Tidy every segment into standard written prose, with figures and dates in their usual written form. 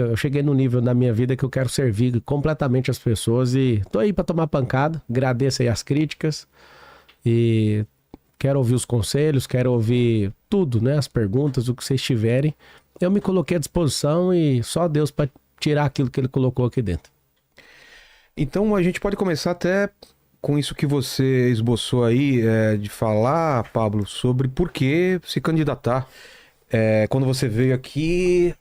Eu cheguei no nível da minha vida que eu quero servir completamente as pessoas e tô aí para tomar pancada, agradeço aí as críticas e quero ouvir os conselhos, quero ouvir tudo, né? As perguntas, o que vocês tiverem. Eu me coloquei à disposição e só Deus para tirar aquilo que ele colocou aqui dentro. Então a gente pode começar até com isso que você esboçou aí, de falar, Pablo, sobre por que se candidatar. Quando você veio aqui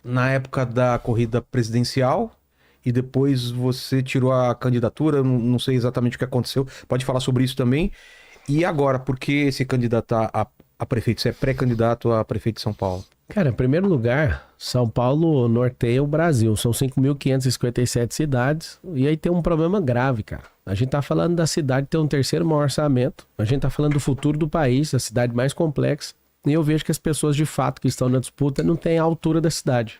na época da corrida presidencial e depois você tirou a candidatura, não sei exatamente o que aconteceu, pode falar sobre isso também. E agora, por que se candidatar a prefeito? Você é pré-candidato a prefeito de São Paulo? Cara, em primeiro lugar, São Paulo norteia o Brasil. São 5.557 cidades. E aí tem um problema grave, cara. A gente tá falando da cidade ter um terceiro maior orçamento. A gente tá falando do futuro do país, a cidade mais complexa. E eu vejo que as pessoas, de fato, que estão na disputa, não têm a altura da cidade.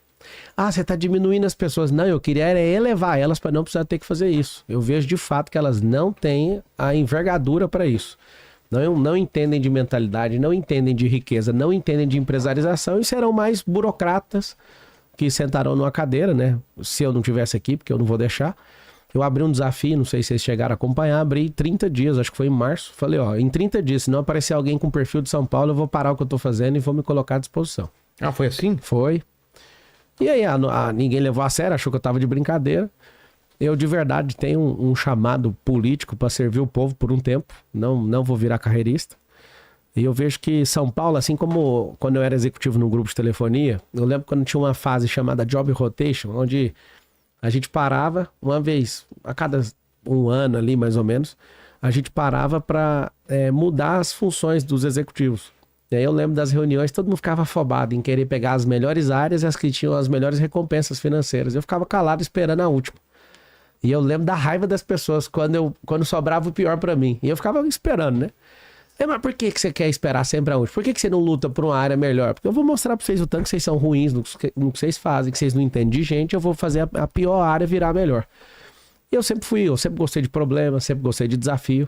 Ah, você tá diminuindo as pessoas. Não, eu queria era elevar elas para não precisar ter que fazer isso. Eu vejo, de fato, que elas não têm a envergadura para isso. Não entendem de mentalidade, não entendem de riqueza, não entendem de empresarização e serão mais burocratas que sentarão numa cadeira, né? Se eu não tivesse aqui, porque eu não vou deixar. Eu abri um desafio, não sei se vocês chegaram a acompanhar, abri 30 dias, acho que foi em março. Falei, ó, em 30 dias, se não aparecer alguém com perfil de São Paulo, eu vou parar o que eu tô fazendo e vou me colocar à disposição. Ah, foi assim? Foi. E aí, ninguém levou a sério, achou que eu tava de brincadeira. Eu, de verdade, tenho um chamado político para servir o povo por um tempo. Não vou virar carreirista. E eu vejo que São Paulo, assim como quando eu era executivo num grupo de telefonia, eu lembro quando tinha uma fase chamada Job Rotation, onde a gente parava uma vez a cada um ano ali, mais ou menos, a gente parava para mudar as funções dos executivos. E aí eu lembro das reuniões, todo mundo ficava afobado em querer pegar as melhores áreas e as que tinham as melhores recompensas financeiras. Eu ficava calado esperando a última. E eu lembro da raiva das pessoas quando sobrava o pior pra mim. E eu ficava esperando, né? Mas por que você quer esperar sempre a última? Por que você não luta por uma área melhor? Porque eu vou mostrar pra vocês o tanto que vocês são ruins no que vocês fazem, que vocês não entendem de gente, eu vou fazer a pior área virar melhor. E eu sempre gostei de problema, sempre gostei de desafio.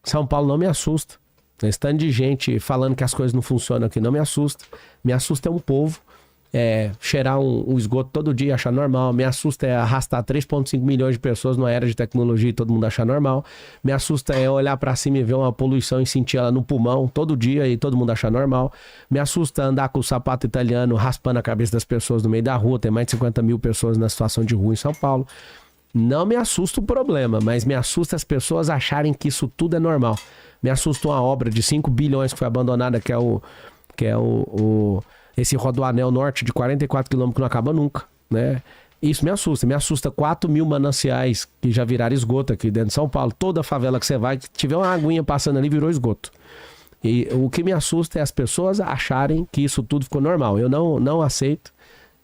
São Paulo não me assusta. Esse tanto de gente falando que as coisas não funcionam aqui não me assusta. Me assusta é um povo. Cheirar um esgoto todo dia e achar normal. Me assusta é arrastar 3,5 milhões de pessoas numa era de tecnologia e todo mundo achar normal. Me assusta é olhar pra cima e ver uma poluição e sentir ela no pulmão todo dia e todo mundo achar normal. Me assusta andar com o sapato italiano raspando a cabeça das pessoas no meio da rua. Tem mais de 50 mil pessoas na situação de rua em São Paulo. Não me assusta o problema, mas me assusta as pessoas acharem que isso tudo é normal. Me assusta uma obra de 5 bilhões que foi abandonada, que é esse Rodoanel Norte de 44 quilômetros que não acaba nunca, né? Isso me assusta. Me assusta 4 mil mananciais que já viraram esgoto aqui dentro de São Paulo. Toda favela que você vai, que tiver uma aguinha passando ali, virou esgoto. E o que me assusta é as pessoas acharem que isso tudo ficou normal. Eu não aceito.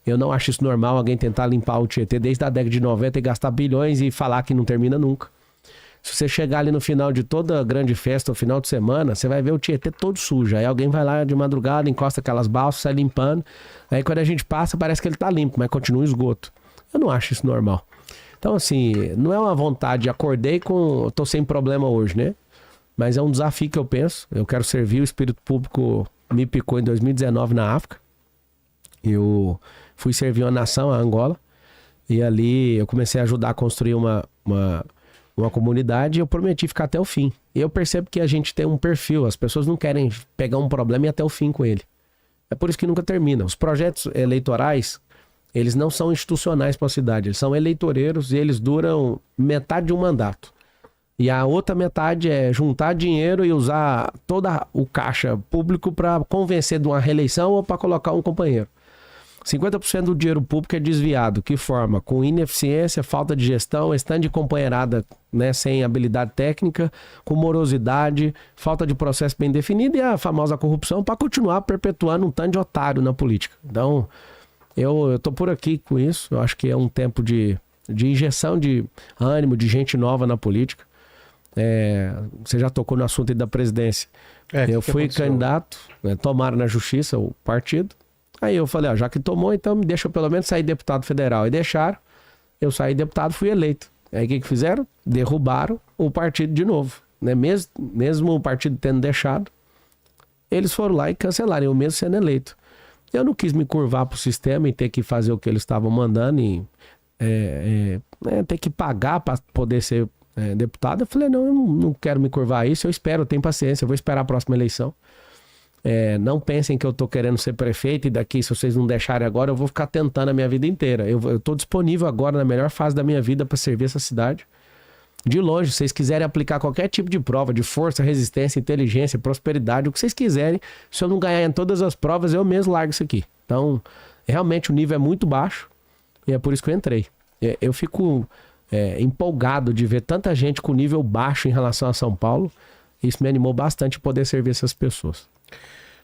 Eu não acho isso normal, alguém tentar limpar o Tietê desde a década de 90 e gastar bilhões e falar que não termina nunca. Se você chegar ali no final de toda grande festa ou final de semana, você vai ver o Tietê todo sujo. Aí alguém vai lá de madrugada, encosta aquelas balsas, sai limpando. Aí quando a gente passa, parece que ele tá limpo, mas continua um esgoto. Eu não acho isso normal. Então, assim, não é uma vontade. Acordei com... tô sem problema hoje, né? Mas é um desafio que eu penso. Eu quero servir. O espírito público me picou em 2019 na África. Eu fui servir uma nação, a Angola. E ali eu comecei a ajudar a construir uma comunidade e eu prometi ficar até o fim. E eu percebo que a gente tem um perfil, as pessoas não querem pegar um problema e ir até o fim com ele. É por isso que nunca termina. Os projetos eleitorais, eles não são institucionais para a cidade, eles são eleitoreiros e eles duram metade de um mandato. E a outra metade é juntar dinheiro e usar todo o caixa público para convencer de uma reeleição ou para colocar um companheiro. 50% do dinheiro público é desviado. Que forma? Com ineficiência, falta de gestão, stand de companheirada, né, sem habilidade técnica, com morosidade, falta de processo bem definido e a famosa corrupção para continuar perpetuando um tanto de otário na política. Então, eu tô por aqui com isso. Eu acho que é um tempo de injeção de ânimo, de gente nova na política. Você já tocou no assunto aí da presidência. Eu fui candidato, tomaram na justiça o partido. Aí eu falei, já que tomou, então me deixa pelo menos sair deputado federal. E deixaram, eu saí deputado, fui eleito. Aí o que fizeram? Derrubaram o partido de novo. Né? Mesmo o partido tendo deixado, eles foram lá e cancelaram, eu mesmo sendo eleito. Eu não quis me curvar pro sistema e ter que fazer o que eles estavam mandando e ter que pagar para poder ser deputado. Eu falei, não, eu não quero me curvar a isso, eu espero, eu tenho paciência, eu vou esperar a próxima eleição. Não pensem que eu tô querendo ser prefeito e daqui, se vocês não deixarem agora, eu vou ficar tentando a minha vida inteira. Eu tô disponível agora, na melhor fase da minha vida, para servir essa cidade. De longe, se vocês quiserem aplicar qualquer tipo de prova, de força, resistência, inteligência, prosperidade, o que vocês quiserem, se eu não ganhar em todas as provas, eu mesmo largo isso aqui. Então, realmente o nível é muito baixo e é por isso que eu entrei. Eu fico empolgado de ver tanta gente com nível baixo em relação a São Paulo. Isso me animou bastante poder servir essas pessoas.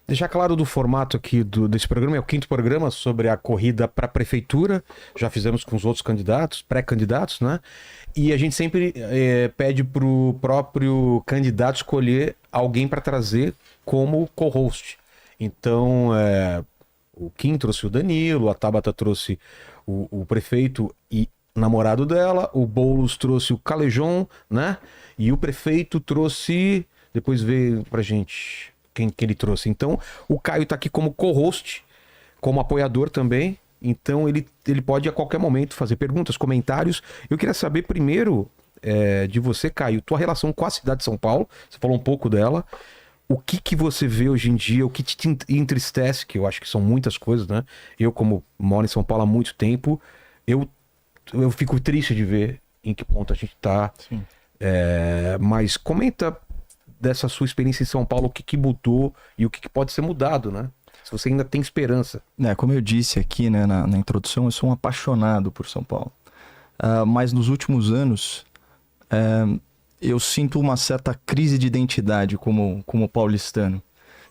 Deixar claro do formato aqui desse programa, é o 5º programa sobre a corrida para a prefeitura. Já fizemos com os outros candidatos, pré-candidatos, né? E a gente sempre pede para o próprio candidato escolher alguém para trazer como co-host. Então, o Kim trouxe o Danilo, a Tabata trouxe o prefeito e namorado dela, o Boulos trouxe o Calejon, né? E o prefeito trouxe... Depois veio pra gente quem que ele trouxe. Então, o Caio tá aqui como co-host, como apoiador também. Então, ele pode a qualquer momento fazer perguntas, comentários. Eu queria saber primeiro de você, Caio, tua relação com a cidade de São Paulo. Você falou um pouco dela. O que você vê hoje em dia, o que te entristece, que eu acho que são muitas coisas, né? Eu, como moro em São Paulo há muito tempo, eu fico triste de ver em que ponto a gente tá. Sim. Mas comenta dessa sua experiência em São Paulo, o que mudou e o que pode ser mudado, né? Se você ainda tem esperança. Como eu disse aqui, né, na introdução, eu sou um apaixonado por São Paulo. Mas nos últimos anos, eu sinto uma certa crise de identidade como paulistano.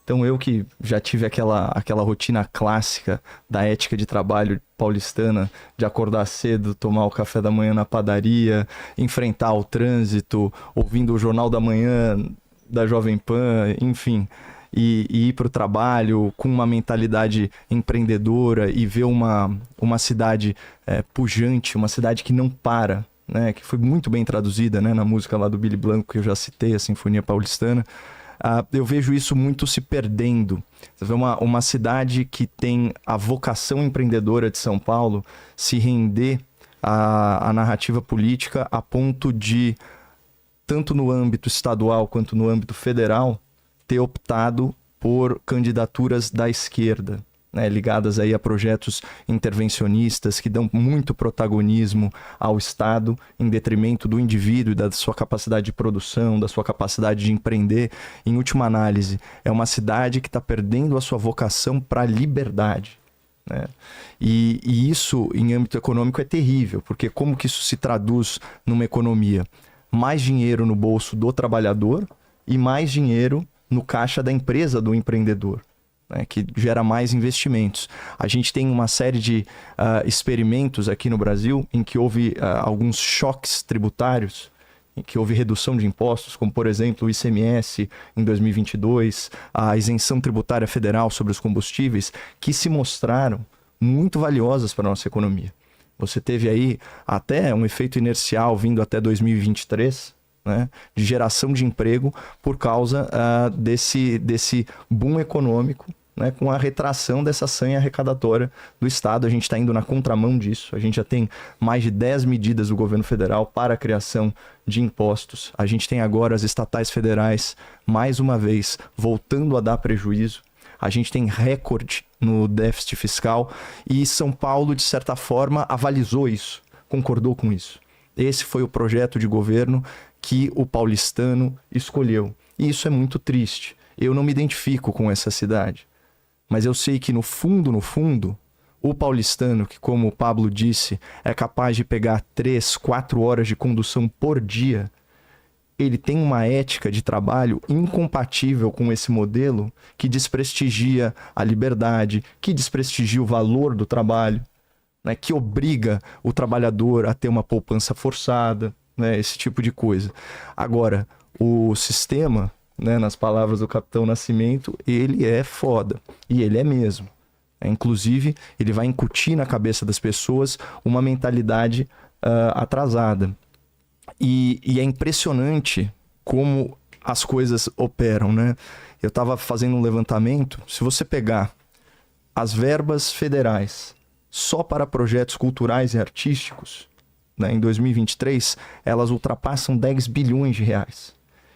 Então eu que já tive aquela rotina clássica da ética de trabalho paulistana, de acordar cedo, tomar o café da manhã na padaria, enfrentar o trânsito, ouvindo o Jornal da Manhã da Jovem Pan, enfim, e ir para o trabalho com uma mentalidade empreendedora e ver uma cidade pujante, uma cidade que não para, né, que foi muito bem traduzida, né, na música lá do Billy Blanco, que eu já citei, a Sinfonia Paulistana. Eu vejo isso muito se perdendo. Você vê uma cidade que tem a vocação empreendedora de São Paulo se render à narrativa política a ponto de, tanto no âmbito estadual quanto no âmbito federal, ter optado por candidaturas da esquerda, né, ligadas aí a projetos intervencionistas que dão muito protagonismo ao Estado em detrimento do indivíduo e da sua capacidade de produção, da sua capacidade de empreender. Em última análise, é uma cidade que está perdendo a sua vocação para a liberdade, né? E isso, em âmbito econômico, é terrível, porque como que isso se traduz numa economia? Mais dinheiro no bolso do trabalhador e mais dinheiro no caixa da empresa do empreendedor, né, que gera mais investimentos. A gente tem uma série de experimentos aqui no Brasil em que houve alguns choques tributários, em que houve redução de impostos, como, por exemplo, o ICMS em 2022, a isenção tributária federal sobre os combustíveis, que se mostraram muito valiosas para a nossa economia. Você teve aí até um efeito inercial vindo até 2023, né, de geração de emprego por causa desse boom econômico, né, com a retração dessa sanha arrecadatória do Estado. A gente está indo na contramão disso. A gente já tem mais de 10 medidas do governo federal para a criação de impostos. A gente tem agora as estatais federais, mais uma vez, voltando a dar prejuízo. A gente tem recorde no déficit fiscal e São Paulo, de certa forma, avalizou isso, concordou com isso. Esse foi o projeto de governo que o paulistano escolheu. E isso é muito triste. Eu não me identifico com essa cidade. Mas eu sei que no fundo, o paulistano, que como o Pablo disse, é capaz de pegar 3, 4 horas de condução por dia, ele tem uma ética de trabalho incompatível com esse modelo que desprestigia a liberdade, que desprestigia o valor do trabalho, né, que obriga o trabalhador a ter uma poupança forçada, né, esse tipo de coisa. Agora, o sistema, né, nas palavras do Capitão Nascimento, ele é foda. E ele é mesmo. Inclusive, ele vai incutir na cabeça das pessoas uma mentalidade atrasada. E é impressionante como as coisas operam, né? Eu estava fazendo um levantamento. Se você pegar as verbas federais só para projetos culturais e artísticos, né, em 2023, elas ultrapassam 10 bilhões de reais.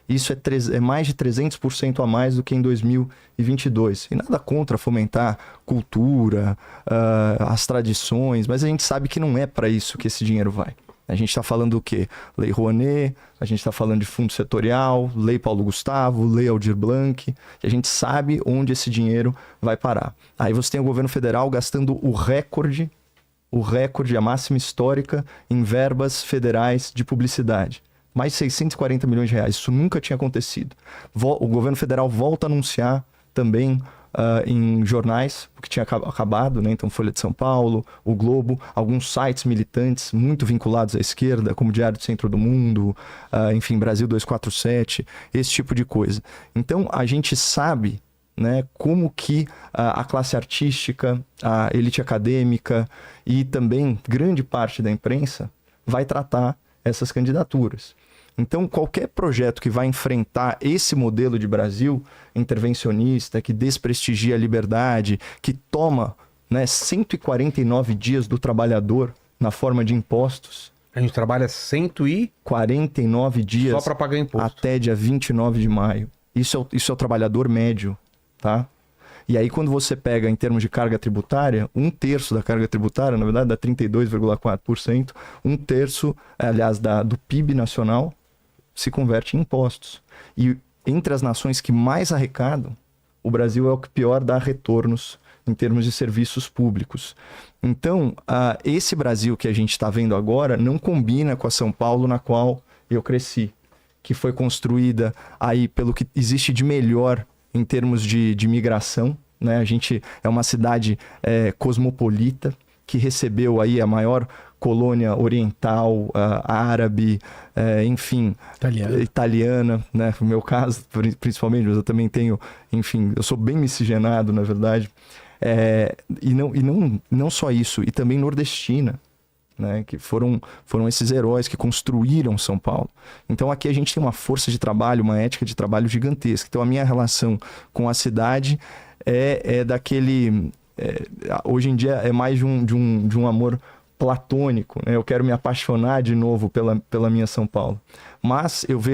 Isso é mais de 300% a mais do que em 2022. E nada contra fomentar cultura, as tradições, mas a gente sabe que não é para isso que esse dinheiro vai. A gente está falando do quê? Lei Rouanet, a gente está falando de fundo setorial, Lei Paulo Gustavo, Lei Aldir Blanc, e a gente sabe onde esse dinheiro vai parar. Aí você tem o governo federal gastando o recorde, a máxima histórica em verbas federais de publicidade. Mais de 640 milhões de reais. Isso nunca tinha acontecido. O governo federal volta a anunciar também em jornais, o que tinha acabado, né? Então Folha de São Paulo, o Globo, alguns sites militantes muito vinculados à esquerda, como Diário do Centro do Mundo, enfim, Brasil 247, esse tipo de coisa. Então a gente sabe, né, como que a classe artística, a elite acadêmica e também grande parte da imprensa vai tratar essas candidaturas. Então, qualquer projeto que vai enfrentar esse modelo de Brasil intervencionista, que desprestigia a liberdade, que toma, né, 149 dias do trabalhador na forma de impostos. A gente trabalha 149 dias só para pagar imposto. Até dia 29 de maio. Isso é o trabalhador médio, tá? E aí, quando você pega em termos de carga tributária, 1/3 da carga tributária, na verdade, dá 32,4%, 1/3, aliás, do PIB nacional, se converte em impostos. E entre as nações que mais arrecadam, o Brasil é o que pior dá retornos em termos de serviços públicos. Então, esse Brasil que a gente está vendo agora não combina com a São Paulo na qual eu cresci, que foi construída aí pelo que existe de melhor em termos de migração, né? A gente é uma cidade cosmopolita, que recebeu aí a maior colônia oriental, árabe, enfim, italiana, né? No meu caso, principalmente, mas eu também tenho, enfim, eu sou bem miscigenado, na verdade. E não só isso, e também nordestina, né? Que foram esses heróis que construíram São Paulo. Então aqui a gente tem uma força de trabalho, uma ética de trabalho gigantesca. Então a minha relação com a cidade é daquele... hoje em dia é mais de um amor platônico, né? Eu quero me apaixonar de novo pela minha São Paulo. Mas eu vejo